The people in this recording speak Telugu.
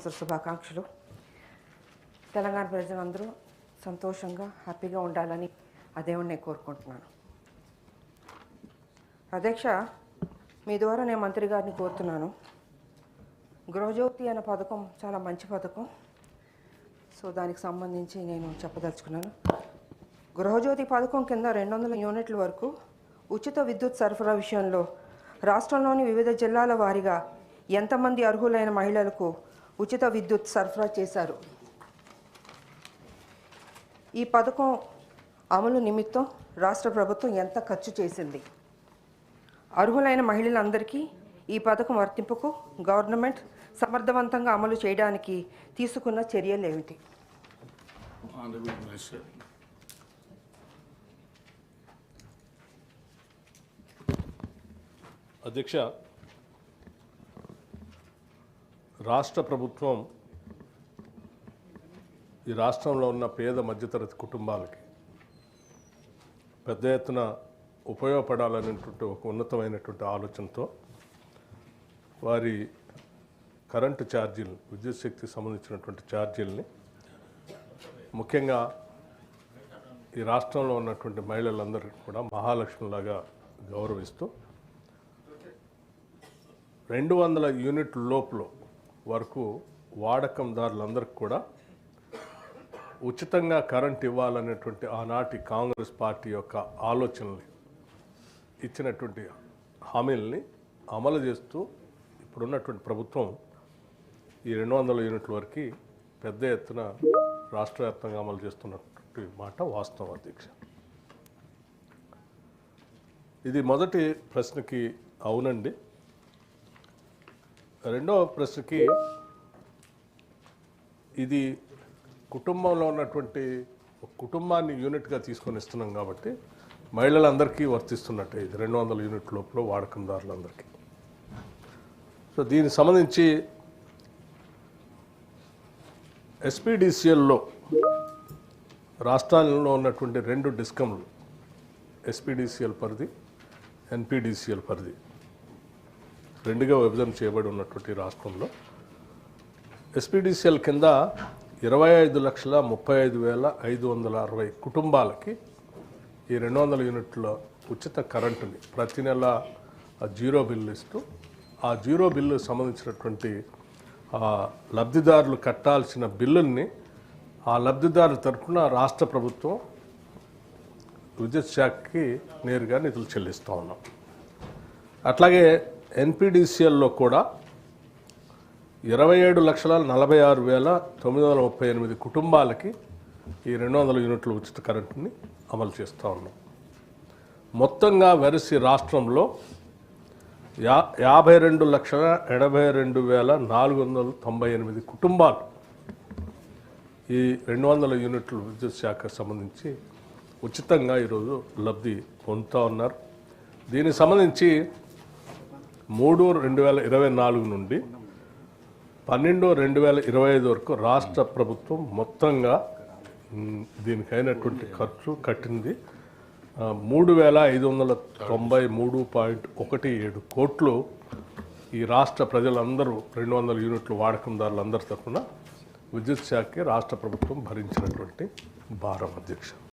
శుభాకాంక్షలు. తెలంగాణ ప్రజలందరూ సంతోషంగా హ్యాపీగా ఉండాలని ఆ దేవుడిని నేను కోరుకుంటున్నాను. అధ్యక్ష, మీ ద్వారా నేను మంత్రి గారిని కోరుతున్నాను. గృహజ్యోతి అనే పథకం చాలా మంచి పథకం. సో దానికి సంబంధించి నేను చెప్పదలుచుకున్నాను. గృహజ్యోతి పథకం కింద 200 యూనిట్ల వరకు ఉచిత విద్యుత్ సరఫరా విషయంలో రాష్ట్రంలోని వివిధ జిల్లాల వారీగా ఎంతమంది అర్హులైన మహిళలకు ఉచిత విద్యుత్ సరఫరా చేశారు? ఈ పథకం అమలు నిమిత్తం రాష్ట్ర ప్రభుత్వం ఎంత ఖర్చు చేసింది? అర్హులైన మహిళలందరికీ ఈ పథకం వర్తింపుకు గవర్నమెంట్ సమర్థవంతంగా అమలు చేయడానికి తీసుకున్న చర్యలు ఏమిటి? అధ్యక్ష, రాష్ట్ర ప్రభుత్వం ఈ రాష్ట్రంలో ఉన్న పేద మధ్యతరగతి కుటుంబాలకి పెద్ద ఎత్తున ఉపయోగపడాలనేటువంటి ఒక ఉన్నతమైనటువంటి ఆలోచనతో వారి కరెంటు ఛార్జీలు, విద్యుత్ శక్తికి సంబంధించినటువంటి ఛార్జీలని ముఖ్యంగా ఈ రాష్ట్రంలో ఉన్నటువంటి మహిళలందరికీ కూడా మహాలక్ష్మిలాగా గౌరవిస్తూ 200 యూనిట్ల లోపల వరకు వాడకందారులందరికీ కూడా ఉచితంగా కరెంట్ ఇవ్వాలనేటువంటి ఆనాటి కాంగ్రెస్ పార్టీ యొక్క ఆలోచనలు ఇచ్చినటువంటి హామీలని అమలు చేస్తూ ఇప్పుడున్నటువంటి ప్రభుత్వం ఈ 200 యూనిట్ల వరకు పెద్ద ఎత్తున రాష్ట్ర వ్యాప్తంగా అమలు చేస్తున్నటువంటి మాట వాస్తవం అధ్యక్ష. ఇది మొదటి ప్రశ్నకి అవునండి. రెండవ ప్రశ్నకి ఇది కుటుంబంలో ఉన్నటువంటి కుటుంబాన్ని యూనిట్గా తీసుకొని ఇస్తున్నాం కాబట్టి మహిళలందరికీ వర్తిస్తున్నట్టే ఇది 200 యూనిట్ లోపల వాడకందారులందరికీ. సో దీనికి సంబంధించి ఎస్పీడీసీఎల్లో రాష్ట్రాల్లో ఉన్నటువంటి 2 డిస్కంలు ఎస్పీడీసీఎల్ పరిధి, ఎన్పీడీసీఎల్ పరిధి 2గా విభజన చేయబడి ఉన్నటువంటి రాష్ట్రంలో ఎస్పీడీసీఎల్ కింద 25,35,560 కుటుంబాలకి ఈ 200 యూనిట్ల ఉచిత కరెంటుని ప్రతి నెల జీరో బిల్లు ఇస్తూ ఆ జీరో బిల్లు సంబంధించినటువంటి లబ్ధిదారులు కట్టాల్సిన బిల్లుల్ని ఆ లబ్ధిదారుల తరఫున రాష్ట్ర ప్రభుత్వం విద్యుత్ శాఖకి నేరుగా నిధులు చెల్లిస్తూ ఉన్నాం. అట్లాగే ఎన్పీడీసీఎల్లో కూడా 27,46,938 కుటుంబాలకి ఈ 200 యూనిట్ల ఉచిత కరెంటుని అమలు చేస్తూ ఉన్నాం. మొత్తంగా వెరసి రాష్ట్రంలో 52,82,498 కుటుంబాలు ఈ 200 యూనిట్ల విద్యుత్ శాఖకు సంబంధించి ఉచితంగా ఈరోజు లబ్ధి పొందుతూ ఉన్నారు. దీనికి సంబంధించి 3/2024 నుండి 12/2025 వరకు రాష్ట్ర ప్రభుత్వం మొత్తంగా దీనికైనటువంటి ఖర్చు కట్టింది 3,593.17 కోట్లు. ఈ రాష్ట్ర ప్రజలందరూ 200 యూనిట్లు వాడకందారులందరి తరఫున విద్యుత్ శాఖకి రాష్ట్ర ప్రభుత్వం భరించినటువంటి భారం అధ్యక్ష.